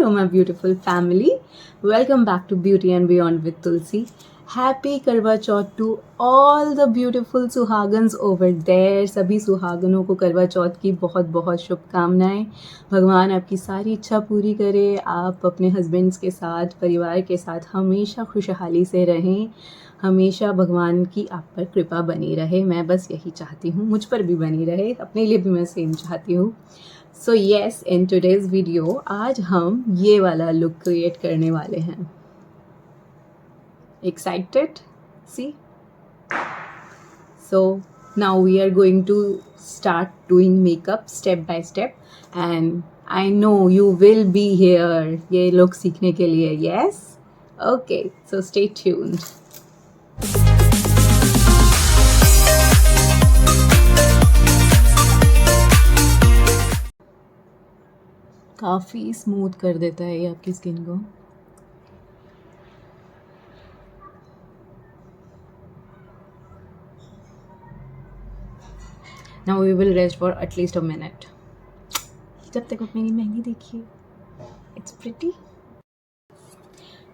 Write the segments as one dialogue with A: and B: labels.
A: Hello, my beautiful family. Welcome back to Beauty and Beyond with Tulsi. Happy Karwachauth to all the beautiful सुहागन्स over there. सभी सुहागनों को करवा चौथ की बहुत बहुत शुभकामनाएं. भगवान आपकी सारी इच्छा पूरी करे. आप अपने हस्बैंड्स के साथ, परिवार के साथ हमेशा खुशहाली से रहें. हमेशा भगवान की आप पर कृपा बनी रहे. मैं बस यही चाहती हूँ, मुझ पर भी बनी रहे. अपने लिए भी मैं सेम चाहती हूँ. So yes, in today's video आज हम ये वाला लुक क्रिएट करने वाले हैं. Excited? See? So now we are going to start doing makeup step by step, and I know you will be here ये look सीखने के लिए. Yes? Okay, so stay tuned. काफ़ी स्मूथ कर देता है ये आपकी स्किन को. Now we will rest for at least a minute. जब तक आप मेरी मेहंदी देखिए. It's pretty.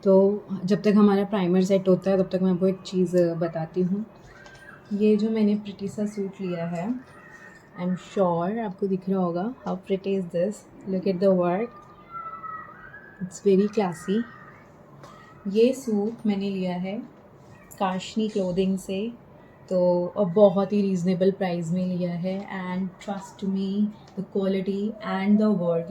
A: तो जब तक हमारा प्राइमर सेट होता है तब तक मैं आपको एक चीज़ बताती हूँ. ये जो मैंने प्रिटी सा सूट लिया है, आई एम श्योर आपको दिख रहा होगा. How pretty is this. Look at the work. It's very classy. ये सूट मैंने लिया है काशनी क्लोथिंग से, तो बहुत ही रीज़नेबल प्राइस में लिया है. And trust me, the quality and the work,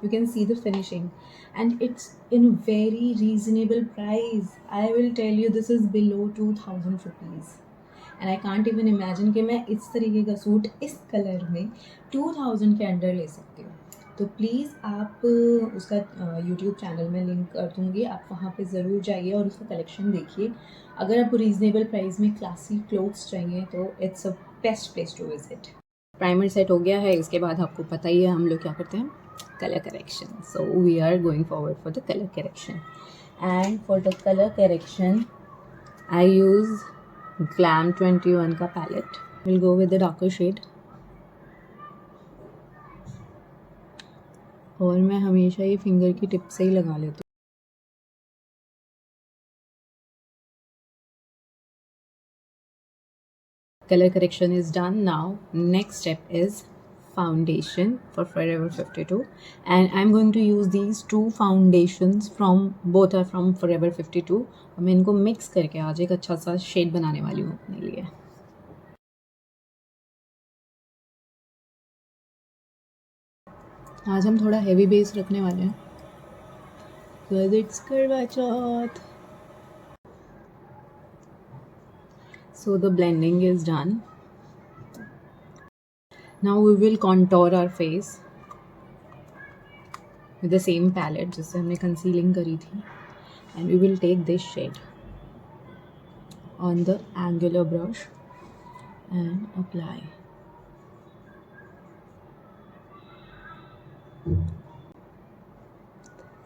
A: you can see the finishing, and it's in very reasonable price. I will tell you, this is below 2000 rupees, and I can't even imagine कि मैं इस तरीके का suit इस colour में 2000 के under ले सकती हूँ. तो प्लीज़ आप उसका यूट्यूब चैनल में लिंक कर दूँगी, आप वहाँ पे ज़रूर जाइए और उसका कलेक्शन देखिए. अगर आपको रीज़नेबल प्राइस में क्लासी क्लोथ्स चाहिए तो it's a best place to visit. Primer set हो गया है. इसके बाद आपको पता ही है हम लोग क्या करते हैं, colour correction. So we are going forward for the colour correction. And for the colour correction I use glam 21 का palette. Will go with the darker shade. और मैं हमेशा ये फिंगर की टिप से ही लगा लेती हूँ. Color correction is done. Now next step is foundation for Forever 52, and I'm going to use these two foundations from both are from Forever 52. और मैं इनको मिक्स करके आज एक अच्छा सा शेड बनाने वाली हूँ अपने लिए. आज हम थोड़ा हेवी बेस रखने वाले हैं because it's Karwachauth. So the blending is done. Now we will contour our face with the same palette जिससे हमने concealing करी थी, and we will take this shade on the angular brush and apply.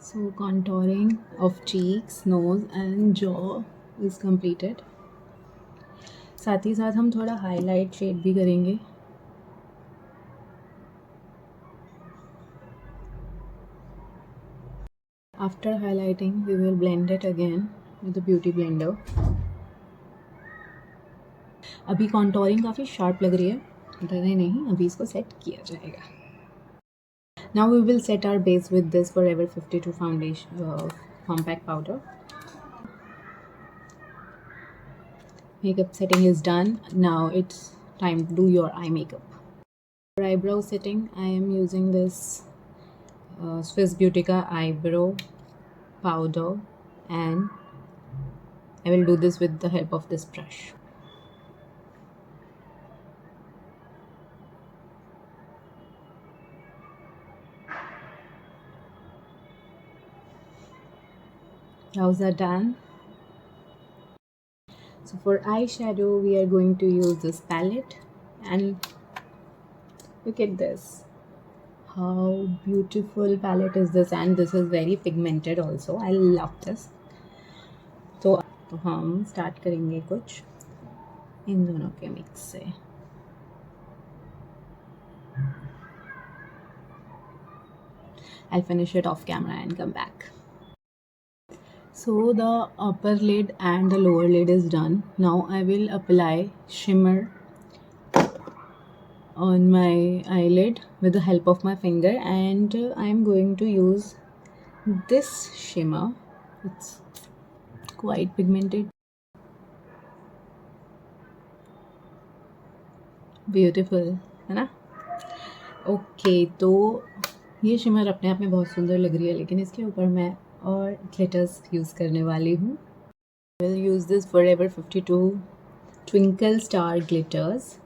A: So contouring of cheeks, nose and jaw is completed. साथ ही साथ हम थोड़ा highlight shade भी करेंगे. After highlighting, we will blend it again with the beauty blender. अभी contouring काफ़ी sharp लग रही है, नहीं, अभी इसको सेट किया जाएगा. Now we will set our base with this Forever 52 foundation compact powder. Makeup setting is done. Now it's time to do your eye makeup. For eyebrow setting, I am using this Swiss Beautica eyebrow powder, and I will do this with the help of this brush. Brows are done. So for eyeshadow, we are going to use this palette, and look at this. How beautiful palette is this, and this is very pigmented also. I love this. तो हम start करेंगे कुछ इन दोनों के mix से. I'll finish it off camera and come back. So the upper lid and the lower lid is done. Now I will apply shimmer on my eyelid with the help of my finger, and I'm going to use this shimmer. It's quite pigmented. Beautiful है ना. Okay तो ये shimmer अपने आप में बहुत सुंदर लग रही है, लेकिन इसके ऊपर मैं और ग्लिटर्स यूज़ करने वाली हूँ. Will use this forever 52 twinkle star glitters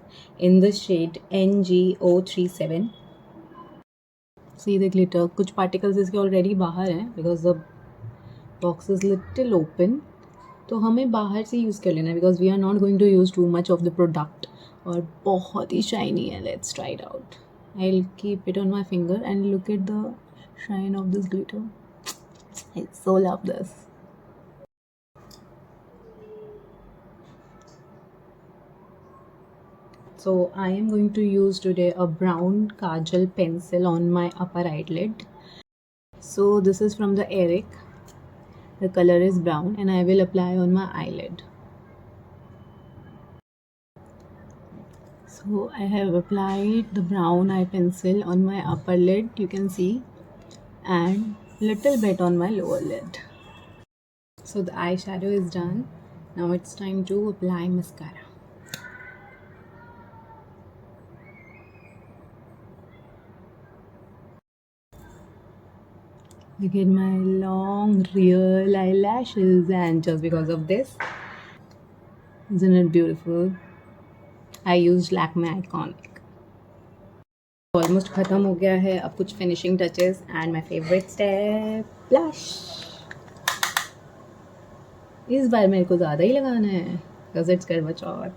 A: in the shade NGO37. See the glitter. कुछ particles इसके already बाहर हैं because the box is little open. तो हमें बाहर से यूज़ कर लेना है because we are not going to use too much of the product. और बहुत ही shiny है. Let's try it out. I'll keep it on my finger and look at the shine of this glitter. I so love this. So I am going to use today a brown kajal pencil on my upper eyelid. So this is from the Eric. The color is brown and I will apply on my eyelid. So I have applied the brown eye pencil on my upper lid, you can see, and little bit on my lower lid. So the eyeshadow is done. Now it's time to apply mascara. Look at my long real eyelashes, and just because of this, isn't it beautiful? I used Lakme Iconic. Almost खत्म हो गया है. अब कुछ finishing touches and my favorite step, blush. इस बार मेरे को ज़्यादा ही लगाना है because it's Karwachauth.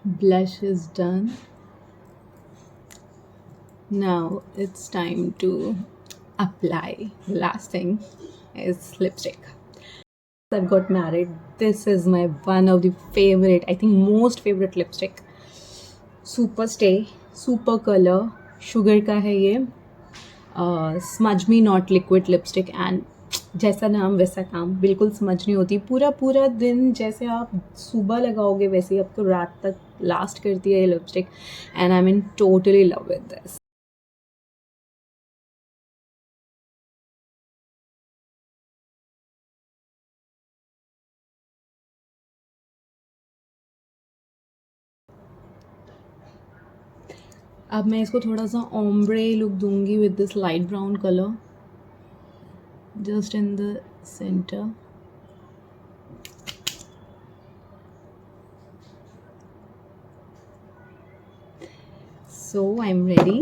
A: Blush is done. Now it's time to apply. The last thing is lipstick. I've got married. This is my one of the favorite, I think most favorite lipstick. Super Stay, Super Color, Sugar का है ये. Smudge Me Not Liquid Lipstick, and जैसा नाम वैसा काम. बिल्कुल smudge नहीं होती. पूरा पूरा दिन जैसे आप सुबह लगाओगे वैसे ही आपको रात तक लास्ट करती है ये lipstick, and I mean totally love with this. अब मैं इसको थोड़ा सा ओम्ब्रे लुक दूंगी with this light brown colour just in the centre. So I am ready.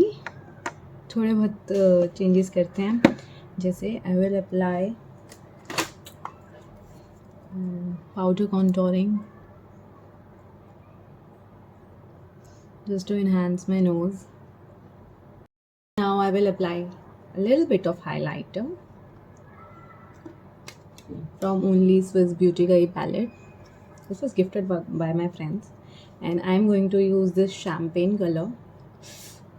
A: थोड़े बहुत चेंजेस करते हैं. जैसे I will apply powder contouring just to enhance my nose. Now I will apply a little bit of highlighter from only Swiss Beauty का ये palette. This was gifted by my friends, and I am going to use this champagne color.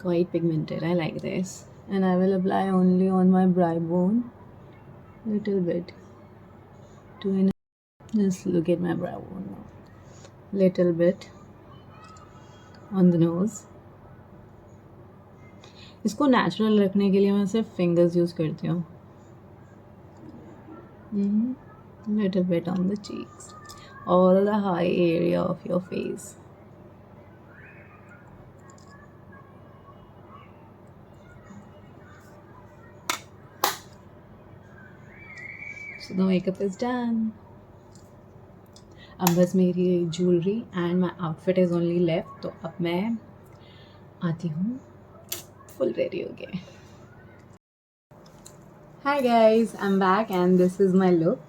A: Quite pigmented. I like this, and I will apply only on my brow bone, little bit. Just look at my brow bone now. Little bit on the nose. इसको natural रखने के लिए मैं सिर्फ fingers use करती हूँ. Little bit on the cheeks, all the high area of your face. So the makeup is done. अब बस मेरी jewellery and my outfit is only left. तो अब मैं आती हूँ फुल रेडी हो गए. Hi guys, I am back and this is my look,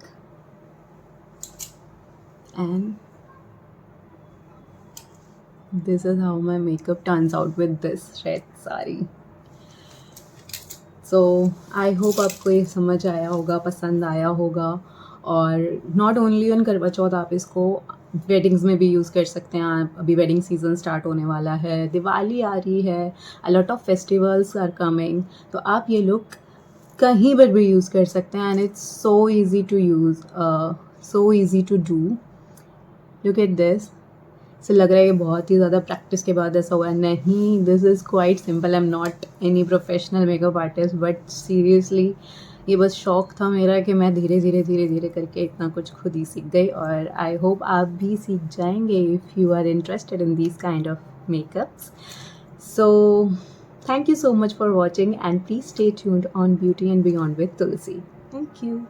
A: and this is how my makeup turns out with this red sari. So I hope आपको ये समझ आया होगा, पसंद आया होगा. और नॉट ओनली ऑन करवा चौथ, आप इसको वेडिंग्स में भी यूज़ कर सकते हैं आप। अभी वेडिंग सीज़न स्टार्ट होने वाला है, दिवाली आ रही है, a lot of festivals are coming, तो आप ये लुक कहीं पर भी यूज़ कर सकते हैं and it's so easy to use, so easy to do. Look at this. से लग रहा है ये बहुत ही ज़्यादा प्रैक्टिस के बाद ऐसा हुआ है, नहीं, this is quite simple. I am not any professional makeup artist, but seriously ये बस शौक था मेरा कि मैं धीरे धीरे धीरे धीरे करके इतना कुछ खुद ही सीख गई, और आई होप आप भी सीख जाएंगे if you are interested in these kind of makeups. So thank you so much for watching, and please stay tuned on Beauty and Beyond with Tulsi. Thank you.